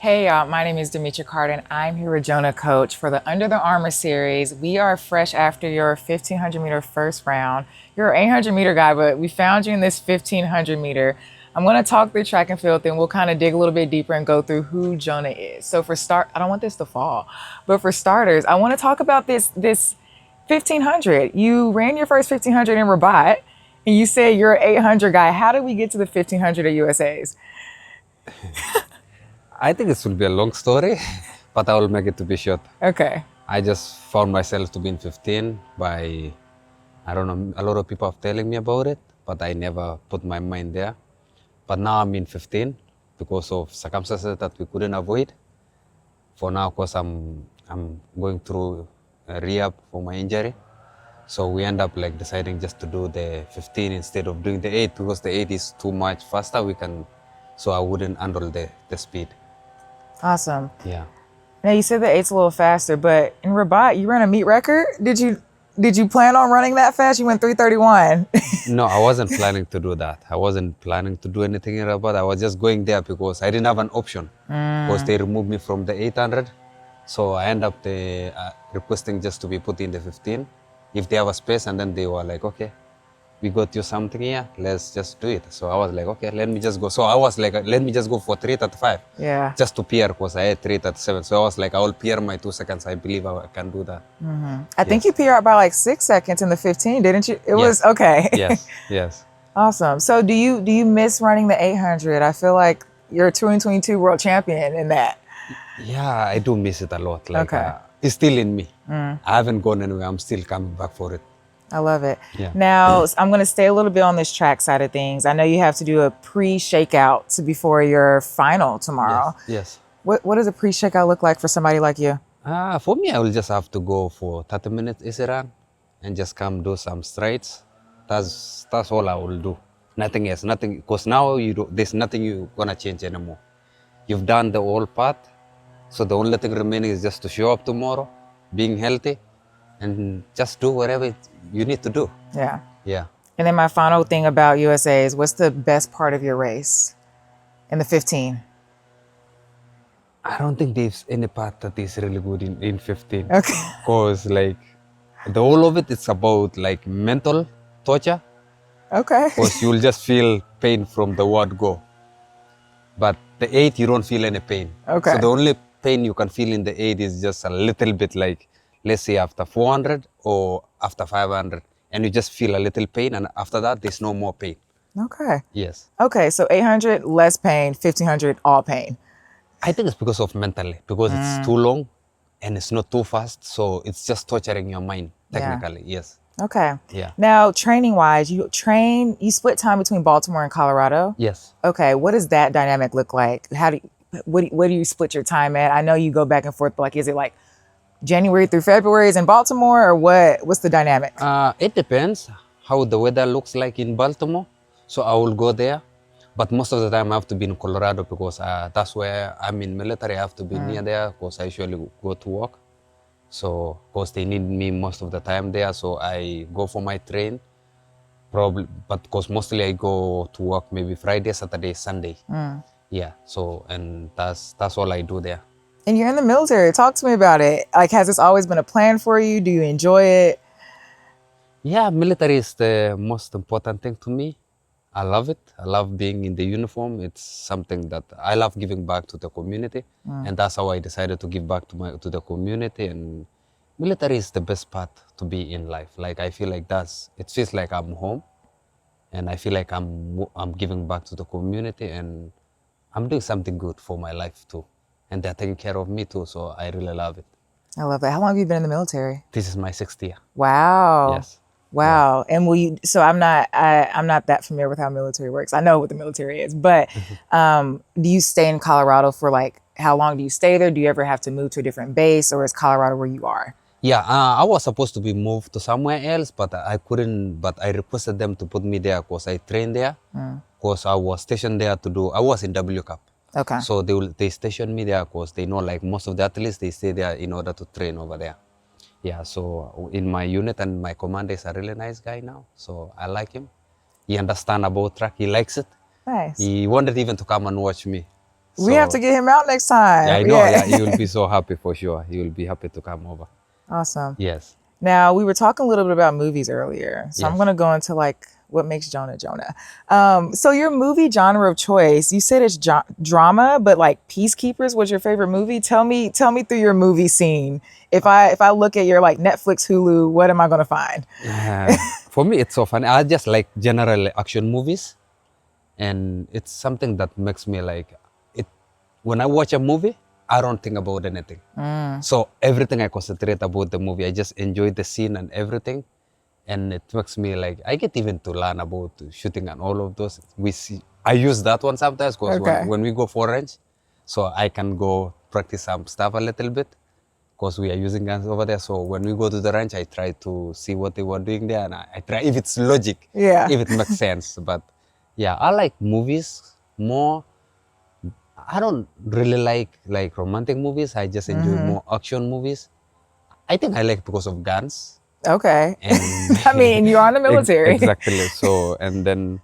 Hey y'all, my name is Demitra and I'm here with Jonah Koech for the Under Armour series. We are fresh after your 1500 meter first round. You're an 800 meter guy, but we found you in this 1500 meter. I'm going to talk through track and field, then we'll kind of dig a little bit deeper and go through who Jonah is. So I don't want this to fall, but for starters, I want to talk about this 1500. You ran your first 1500 in Rabat, and you say you're an 800 guy. How did we get to the 1500 at USA's? I think this will be a long story, but I will make it to be short. Okay. I just found myself to be in 15 by, I don't know, a lot of people are telling me about it, but I never put my mind there. But now I'm in 15 because of circumstances that we couldn't avoid. For now, of course, I'm going through a rehab for my injury. So we end up like deciding just to do the 15 instead of doing the 8 because the 8 is too much faster. So I wouldn't handle the speed. Awesome. Yeah. Now you said the 8's a little faster, but in Rabat, you ran a meet record. Did you plan on running that fast? You went 3:31. No, I wasn't planning to do that. I wasn't planning to do anything in Rabat. I was just going there because I didn't have an option because they removed me from the 800. So I ended up requesting just to be put in the 15 if they have a space, and then they were like, okay, we got you something here, let's just do it. So I was like, okay, let me just go. So I was like, let me just go for 3:35. Yeah. Just to PR because I had 3:37. So I was like, I will PR my 2 seconds. I believe I can do that. I think you PR'd by like 6 seconds in the 15, didn't you? It was okay. Yes, yes. Awesome. So do you miss running the 800? I feel like you're a 2022 world champion in that. Yeah, I do miss it a lot. Like, Okay. It's still in me. I haven't gone anywhere. I'm still coming back for it. I love it. Yeah. Now, I'm going to stay a little bit on this track side of things. I know you have to do a pre-shakeout before your final tomorrow. Yes. What does a pre-shakeout look like for somebody like you? For me, I will just have to go for 30 minutes easy run and just come do some strides. That's all I will do. Nothing else. Nothing. Because now there's nothing you're gonna change anymore. You've done the whole part. So the only thing remaining is just to show up tomorrow, being healthy, and just do whatever you need to do. Yeah. Yeah. And then my final thing about USA is, what's the best part of your race in the 15? I don't think there's any part that is really good in 15. Okay. Because like the whole of it, it's about like mental torture. Okay. Because you'll just feel pain from the word go. But the 8, you don't feel any pain. Okay. So the only pain you can feel in the 8 is just a little bit like, let's say after 400 or after 500, and you just feel a little pain, and after that, there's no more pain. Okay. Yes. Okay, so 800, less pain, 1500, all pain. I think it's because of mentally, because it's too long and it's not too fast, so it's just torturing your mind, technically, yes. Okay. Yeah. Now, training-wise, you split time between Baltimore and Colorado? Yes. Okay, what does that dynamic look like? What do you split your time at? I know you go back and forth, but like, is it like January through February is in Baltimore, or what's the dynamic? It depends how the weather looks like in Baltimore. So I will go there, but most of the time I have to be in Colorado because that's where I'm in military. I have to be near there because I usually go to work. So of course they need me most of the time there. So I go for my train, probably, but because mostly I go to work maybe Friday, Saturday, Sunday. Yeah. So and that's all I do there. And you're in the military. Talk to me about it. Like, has this always been a plan for you? Do you enjoy it? Yeah, military is the most important thing to me. I love it. I love being in the uniform. It's something that I love giving back to the community. And that's how I decided to give back to the community. And military is the best part to be in life. Like, I feel like it feels like I'm home. And I feel like I'm giving back to the community. And I'm doing something good for my life too. And they're taking care of me too, so I really love it. I love it. How long have you been in the military? This is my 6th year. Wow. Yes. Wow. Yeah. And so I'm not that familiar with how military works. I know what the military is, but do you stay in Colorado for like, how long do you stay there? Do you ever have to move to a different base, or is Colorado where you are? Yeah, I was supposed to be moved to somewhere else, but I couldn't, but I requested them to put me there because I trained there, because I was stationed there I was in W Cup. Okay. So they stationed me there because they know like most of the athletes, they stay there in order to train over there. Yeah, so in my unit, and my commander is a really nice guy now. So I like him. He understands about track. He likes it. Nice. He wanted even to come and watch me. We have to get him out next time. Yeah, I know. Yeah, he will be so happy for sure. He will be happy to come over. Awesome. Yes. Now, we were talking a little bit about movies earlier, so I'm Yes. going to go into like what makes Jonah Jonah. So your movie genre of choice, you said it's drama, but like Peacekeepers was your favorite movie. Tell me through your movie scene. If I look at your like Netflix, Hulu, what am I going to find? For me, it's so funny. I just like general action movies, and it's something that makes me like it. When I watch a movie, I don't think about anything. So everything I concentrate about the movie. I just enjoy the scene and everything, and it makes me like I get even to learn about shooting and all of those. I use that one sometimes because Okay. when we go for range, so I can go practice some stuff a little bit because we are using guns over there. So when we go to the ranch, I try to see what they were doing there, and I try if it's logic, Yeah. if it makes sense. But yeah, I like movies more. I don't really like romantic movies. I just enjoy more action movies. I think I like because of guns. Okay. And I mean, you're on the military. Exactly. So and then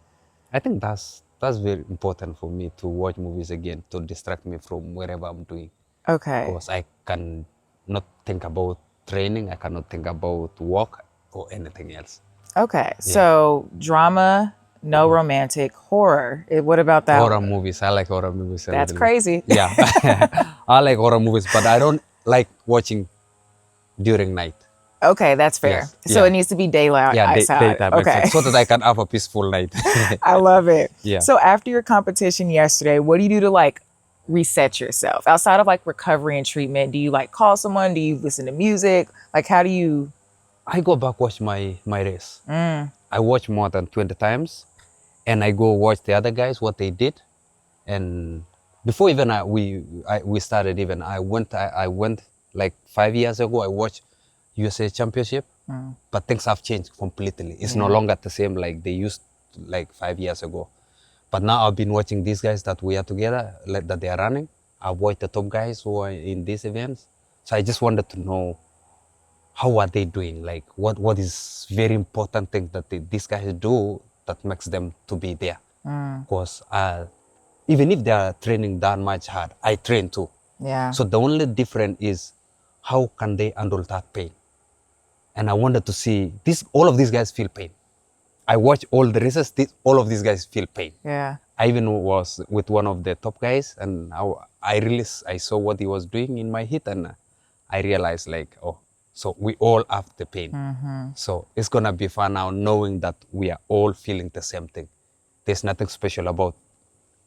I think that's very important for me to watch movies again to distract me from wherever I'm doing. Okay. Because I can not think about training. I cannot think about work or anything else. Okay. So drama, no romantic, horror. What about that? Horror movies. I like horror movies. That's crazy. Yeah. I like horror movies, but I don't like watching during night. Okay, that's fair. Yes, So yeah. it needs to be daylight. Yeah, outside. daytime. Okay. Exactly, so that I can have a peaceful night. I love it. Yeah. So after your competition yesterday, what do you do to like reset yourself? Outside of like recovery and treatment, do you like call someone? Do you listen to music? Like how do you? I go back watch my race. I watch more than 20 times, and I go watch the other guys what they did. And before even we started, even I went like 5 years ago. I watched USA Championship, but things have changed completely. It's no longer the same like they used like 5 years ago. But now I've been watching these guys that we are together, like that they are running. I've watched the top guys who are in these events. So I just wanted to know how are they doing? Like what is very important thing that these guys do that makes them to be there? Because even if they are training that much hard, I train too. Yeah. So the only difference is how can they handle that pain? And I wanted to see all of these guys feel pain. I watch all the races, all of these guys feel pain. Yeah. I even was with one of the top guys, and I saw what he was doing in my hit, and I realized like, oh, so we all have the pain. So it's gonna be fun now knowing that we are all feeling the same thing. There's nothing special about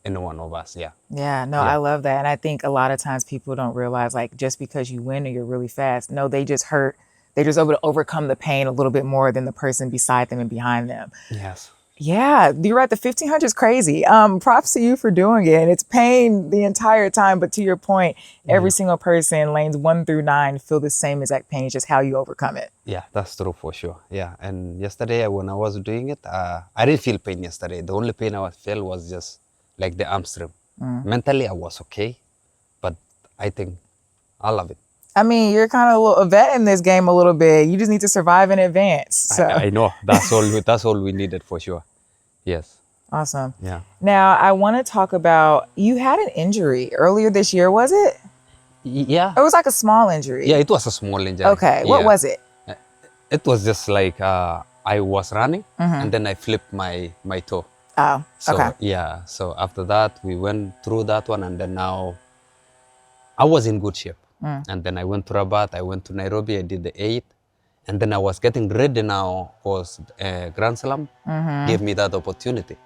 any one of us. Yeah. Yeah, no, Yeah. I love that. And I think a lot of times people don't realize like just because you win or you're really fast, no, they just hurt. They're just able to overcome the pain a little bit more than the person beside them and behind them. Yes. Yeah, you're right. The 1500 is crazy. Props to you for doing it. And it's pain the entire time. But to your point, every single person, lanes 1 through 9, feel the same exact pain. It's just how you overcome it. Yeah, that's true for sure. Yeah, and yesterday when I was doing it, I didn't feel pain yesterday. The only pain I felt was just like the hamstring. Mentally, I was okay, but I think I love it. I mean, you're kind of a vet in this game a little bit. You just need to survive in advance. So I know that's all. That's all we needed for sure. Yes. awesome. Yeah. Now, I want to talk about, you had an injury earlier this year, was it? Yeah. It was like a small injury. Yeah, it was a small injury. Okay, what Yeah. was it? It was just like I was running and then I flipped my toe. Oh, So okay. yeah. So after that, we went through that one, and then now I was in good shape. And then I went to Rabat. I went to Nairobi. I did the 8, and then I was getting ready now because Grand Slam gave me that opportunity.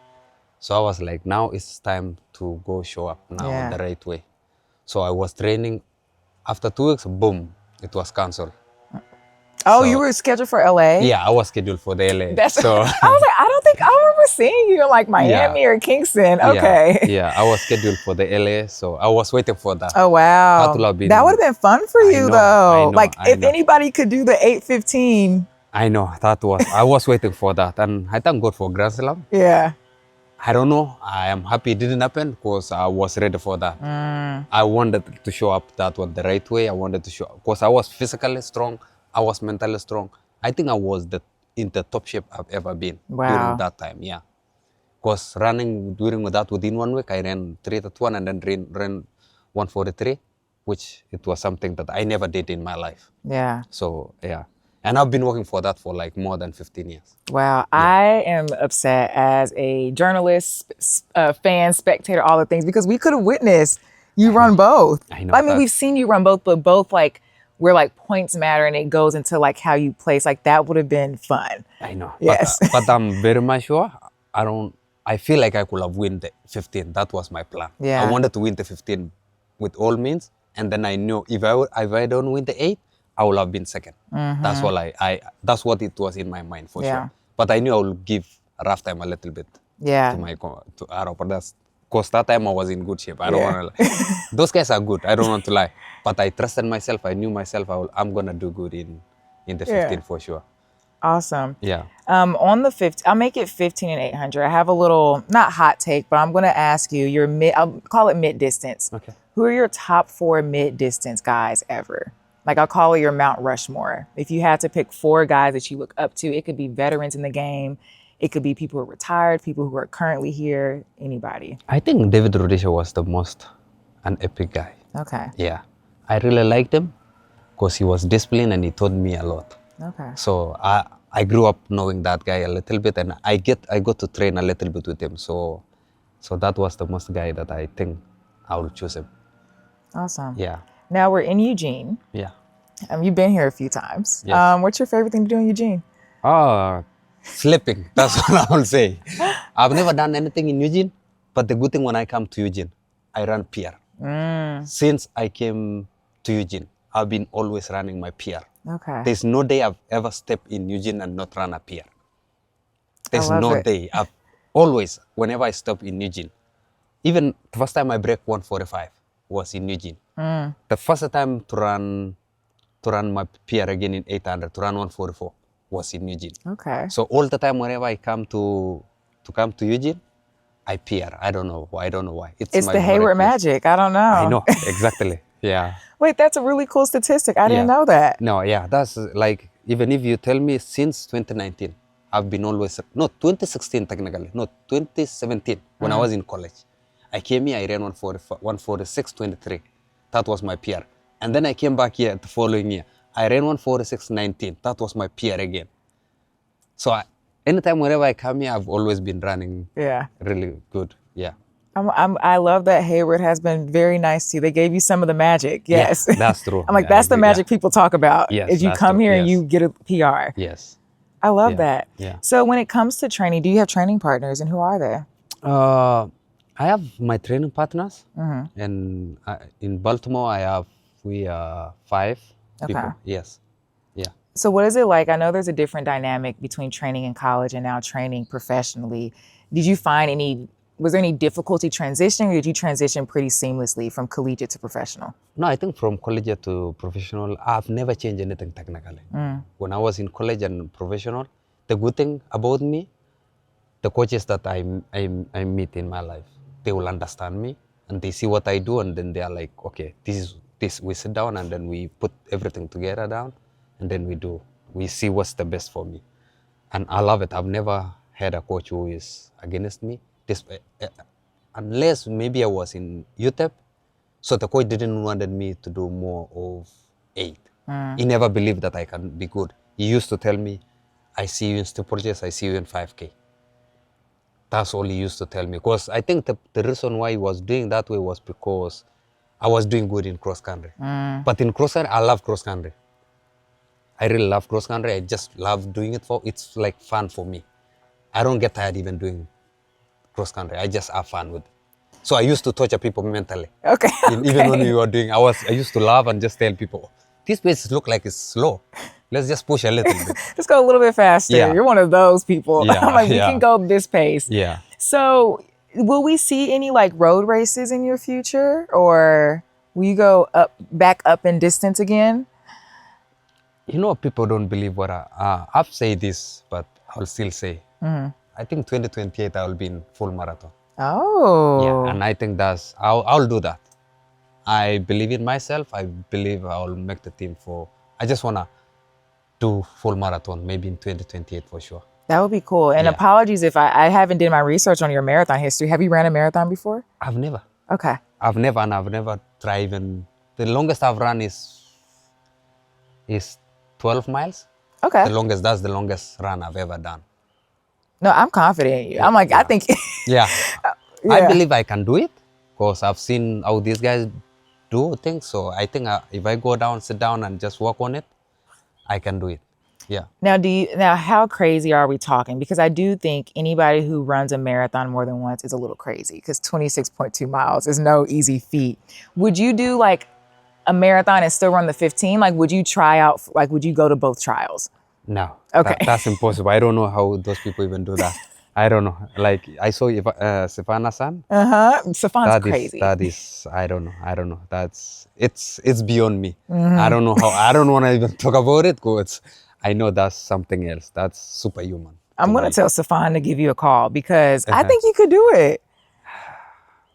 So I was like, now it's time to go show up now Yeah. the right way. So I was training. After 2 weeks, boom, it was canceled. Oh, So- you were scheduled for LA? Yeah, I was scheduled for the LA. That's so. I was like, I don't think I remember seeing you in like Miami or Kingston. Okay. Yeah, I was scheduled for the LA, so I was waiting for that. Oh wow. That would have been- That would have been fun for I you know, though. I know, Like I if know. anybody could do the 8:15. I know I was waiting for that, and I thank God for Grand Slam. Yeah. I don't know. I am happy it didn't happen because I was ready for that. I wanted to show up that one the right way. I wanted to show because I was physically strong. I was mentally strong. I think I was in the top shape I've ever been Wow. during that time. Yeah. Because running during that within 1 week, I ran 3:1 and then ran 1:43, which it was something that I never did in my life. Yeah. So yeah, and I've been working for that for like more than 15 years. Wow. I am upset as a journalist, fan, spectator, all the things, because we could have witnessed you run both. I know I mean, that. we've seen you run both, but both like where like points matter and it goes into like how you place. Like that would have been fun. I know. Yes. But I'm very much sure. I feel like I could have win the 15. That was my plan. Yeah. I wanted to win the 15 with all means. And then I knew if I don't win the 8, I will have been second. That's all that's what it was in my mind for Yeah. sure. But I knew I will give rough time a little bit Yeah. to Arrow. But that's because that time I was in good shape. I don't Yeah. want to lie. Those guys are good. I don't want to lie. But I trusted myself. I knew myself. I'm going to do good in the 15 for sure. Awesome. Yeah. On the 50, I'll make it 15 and 800. I have a little, not hot take, but I'm going to ask you your I'll call it mid distance. Okay. Who are your top 4 mid distance guys ever? Like I'll call it your Mount Rushmore. If you had to pick 4 guys that you look up to, it could be veterans in the game. It could be people who are retired, people who are currently here, anybody. I think David Rudisha was the most an epic guy. Okay. Yeah. I really liked him because he was disciplined and he taught me a lot. Okay. So I grew up knowing that guy a little bit, and I got to train a little bit with him. So that was the most guy that I think I will choose him. Awesome. Yeah. Now we're in Eugene. Yeah. You've been here a few times. Yes. What's your favorite thing to do in Eugene? Sleeping. That's what I will say. I've never done anything in Eugene, but the good thing when I come to Eugene, I run PR. Since I came to Eugene, I've been always running my PR. Okay. There's no day I've ever stepped in Eugene and not run a PR. There's love no it. day. I've always, whenever I stop in Eugene, even the first time I break 145 was in Eugene. The first time to run my PR again in 800, to run 144 was in Eugene. Okay. So all the time whenever I come to Eugene, I PR. I don't know why. It's my the Hayward favorite place. magic. I don't know. I know, exactly. Yeah. Wait, that's a really cool statistic. I didn't Yeah. know that. No, yeah, that's like, even if you tell me since 2019, I've been always, no, 2016 technically, no, 2017, when I was in college. I came here, I ran 146.23. That was my PR. And then I came back here the following year. I ran 146.19. That was my PR again. So anytime whenever I come here, I've always been running Yeah. really good. Yeah. I love that Hayward has been very nice to you. They gave you some of the magic. Yes. Yeah, that's true. I'm like, Yeah, that's the yeah. magic people talk about. Yes, is you that's come true. here and Yes. you get a PR. Yes. I love Yeah, that. yeah. So when it comes to training, do you have training partners and who are they? I have my training partners, and in Baltimore, we are 5 people. Okay. Yes. Yeah. So what is it like? I know there's a different dynamic between training in college and now training professionally. Did you find was there any difficulty transitioning, or did you transition pretty seamlessly from collegiate to professional? No, I think from collegiate to professional, I've never changed anything technically. When I was in college and professional, the good thing about me, the coaches that I meet in my life, they will understand me and they see what I do, and then they are like, okay, this. We sit down and then we put everything together down, and then we see what's the best for me. And I love it. I've never had a coach who is against me. Unless maybe I was in UTEP, so the coach didn't wanted me to do more of 8. He never believed that I can be good. He used to tell me, I see you in steeplechases, I see you in 5K. That's all he used to tell me. Because I think the reason why he was doing that way was because I was doing good in cross country. But in cross country, I love cross country. I really love cross country. I just love doing it it's like fun for me. I don't get tired even doing cross country. I just have fun with it. So I used to torture people mentally. Okay. Even when we were doing, I used to laugh and just tell people, this place look like it's slow. Let's just push a little bit. Just go a little bit faster. Yeah. You're one of those people. Yeah, I'm like, we yeah. can go this pace. Yeah. So will we see any like road races in your future, or will you go back up in distance again? You know, people don't believe what I've said this, but I'll still say. I think 2028 I will be in full marathon. Oh. Yeah, and I think I'll do that. I believe in myself. I believe I'll make the team I just wanna do full marathon, maybe in 2028 for sure. That would be cool. And Yeah. apologies if I haven't did my research on your marathon history. Have you ran a marathon before? I've never. Okay. I've never tried even. The longest I've run is 12 miles. Okay. That's the longest run I've ever done. No, I'm confident in you. I'm like, I think. Yeah. Yeah. I believe I can do it because I've seen how these guys do things. So I think if I go down, sit down and just work on it, I can do it. Yeah. Now, how crazy are we talking? Because I do think anybody who runs a marathon more than once is a little crazy because 26.2 miles is no easy feat. Would you do like a marathon and still run the 15? Like, would you try out, like, would you go to both trials? No. Okay. That's impossible. I don't know how those people even do that. I don't know. Like I saw Stefana-san. Stefan's crazy. That is, I don't know. It's beyond me. I don't know how, I don't want to even talk about it because I know that's something else. That's superhuman. I'm going to tell Stefan to give you a call because I think you could do it.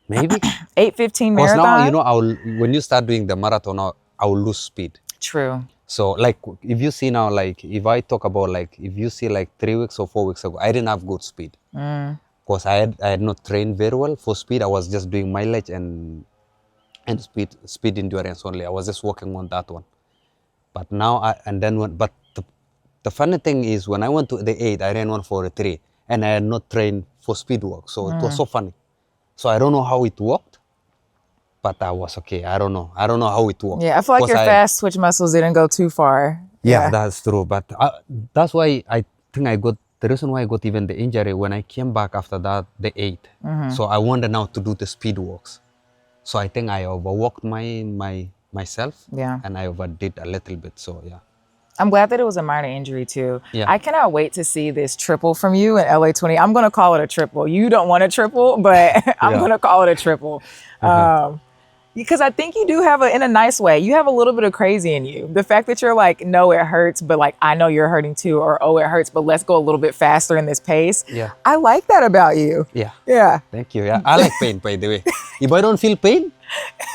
Maybe. 8:15 Because marathon? now, when you start doing the marathon, I'll lose speed. True. So like, if you see now, like, if I talk about like, if you see like 3 weeks or 4 weeks ago, I didn't have good speed. Because I had not trained very well for speed. I was just doing mileage and speed endurance only. I was just working on that one. But now, but the funny thing is when I went to the 8, I ran 1:43 and I had not trained for speed work. So it was so funny. So I don't know how it worked, but I was okay. I don't know how it worked. Yeah, I feel like your fast twitch muscles didn't go too far. Yeah, that's true. But that's why I think the reason why I got even the injury when I came back after that, the 8. So I wanted now to do the speed works. So I think I overworked myself. Yeah. And I overdid a little bit. So yeah. I'm glad that it was a minor injury too. Yeah. I cannot wait to see this triple from you in LA 20. I'm going to call it a triple. You don't want a triple, but I'm going to call it a triple. Because I think you do have in a nice way, you have a little bit of crazy in you. The fact that you're like, no, it hurts, but like, I know you're hurting too, or, oh, it hurts, but let's go a little bit faster in this pace. Yeah. I like that about you. Yeah. Yeah. Thank you. Yeah. I like pain, by the way. If I don't feel pain,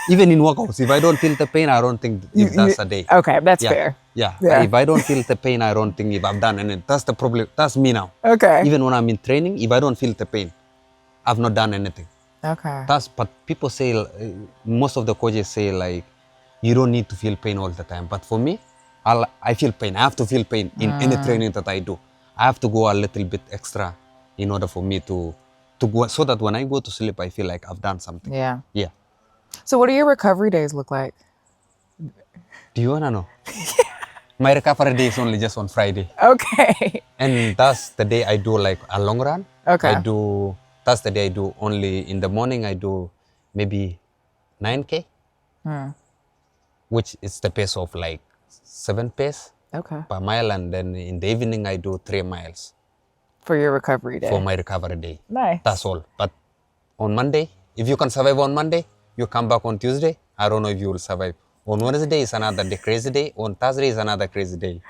even in workouts, if I don't feel the pain, I don't think if that's a day. Okay, that's fair. Yeah. If I don't feel the pain, I don't think if I've done anything. That's the problem. That's me now. Okay. Even when I'm in training, if I don't feel the pain, I've not done anything. Okay. But people say, most of the coaches say like, you don't need to feel pain all the time. But for me, I feel pain. I have to feel pain in any training that I do. I have to go a little bit extra in order for me to go, so that when I go to sleep, I feel like I've done something. Yeah. Yeah. So what do your recovery days look like? Do you wanna know? My recovery day is only just on Friday. Okay. And that's the day I do like a long run. Okay. That's the day I do only in the morning. I do maybe 9K, which is the pace of like 7 pace per mile. And then in the evening, I do 3 miles. For your recovery day. For my recovery day. Nice. That's all. But on Monday, if you can survive on Monday, you come back on Tuesday. I don't know if you will survive. On Wednesday is another crazy day. On Thursday is another crazy day.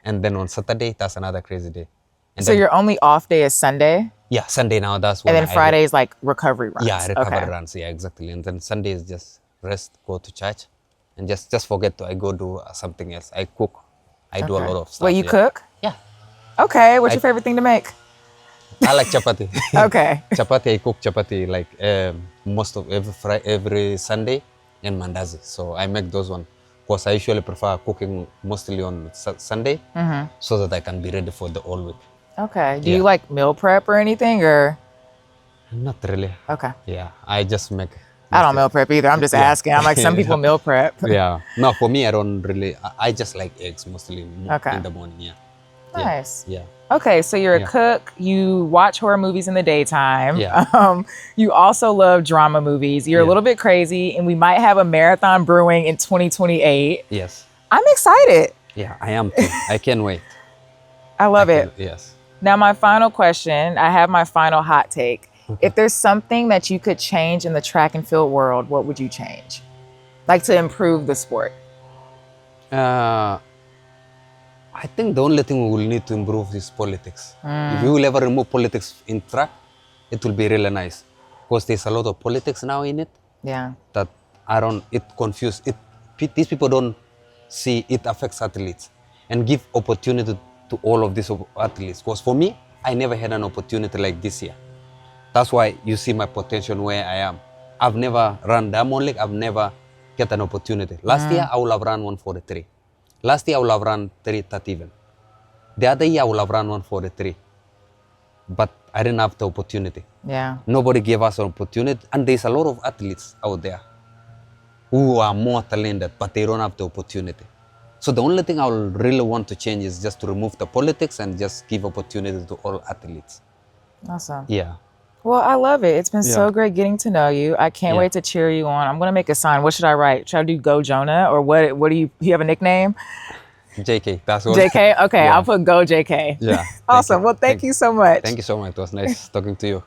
And then on Saturday, that's another crazy day. And so your only off day is Sunday? Yeah, Sunday now, that's when and then Friday is like recovery runs. Yeah, recovery runs, yeah, exactly. And then Sunday is just rest, go to church, and just forget I go do something else. I cook. I do a lot of stuff. Wait, you cook? Yeah. Okay, what's your favorite thing to make? I like chapati. Okay. Chapati, I cook chapati like most of every Sunday and mandazi. So I make those one. Because I usually prefer cooking mostly on Sunday so that I can be ready for the whole week. Okay. Do you like meal prep or anything or? Not really. Okay. Yeah, I just make. I don't meal prep either. I'm just asking. I'm like, some people meal prep. Yeah. No, for me, I don't really. I just like eggs mostly in the morning. Yeah. Nice. Yeah. Okay, so you're a cook. You watch horror movies in the daytime. Yeah. You also love drama movies. You're a little bit crazy, and we might have a marathon brewing in 2028. Yes. I'm excited. Yeah, I am too. I can't wait. I love it. Yes. Now, my final question, I have my final hot take. If there's something that you could change in the track and field world, what would you change? Like to improve the sport? I think the only thing we will need to improve is politics. If we will ever remove politics in track, it will be really nice. Because there's a lot of politics now in it. Yeah. That these people don't see it affects athletes and give opportunity to all of these athletes. Because for me, I never had an opportunity like this year. That's why you see my potential where I am. I've never run Diamond League. I've never get an opportunity. Last year, I would have run 143. Last year, I would have run 330 even. The other year, I would have run 143. But I didn't have the opportunity. Yeah. Nobody gave us an opportunity. And there's a lot of athletes out there who are more talented, but they don't have the opportunity. So the only thing I will really want to change is just to remove the politics and just give opportunity to all athletes. Awesome. Yeah. Well, I love it. It's been so Yeah. great getting to know you. I can't Yeah. wait to cheer you on. I'm going to make a sign. What should I write? Should I do Go Jonah or what do you have a nickname? JK, that's what. JK? Okay, Yeah. I'll put Go JK. Yeah. Awesome. Well, thank you so much. Thank you so much. It was nice talking to you.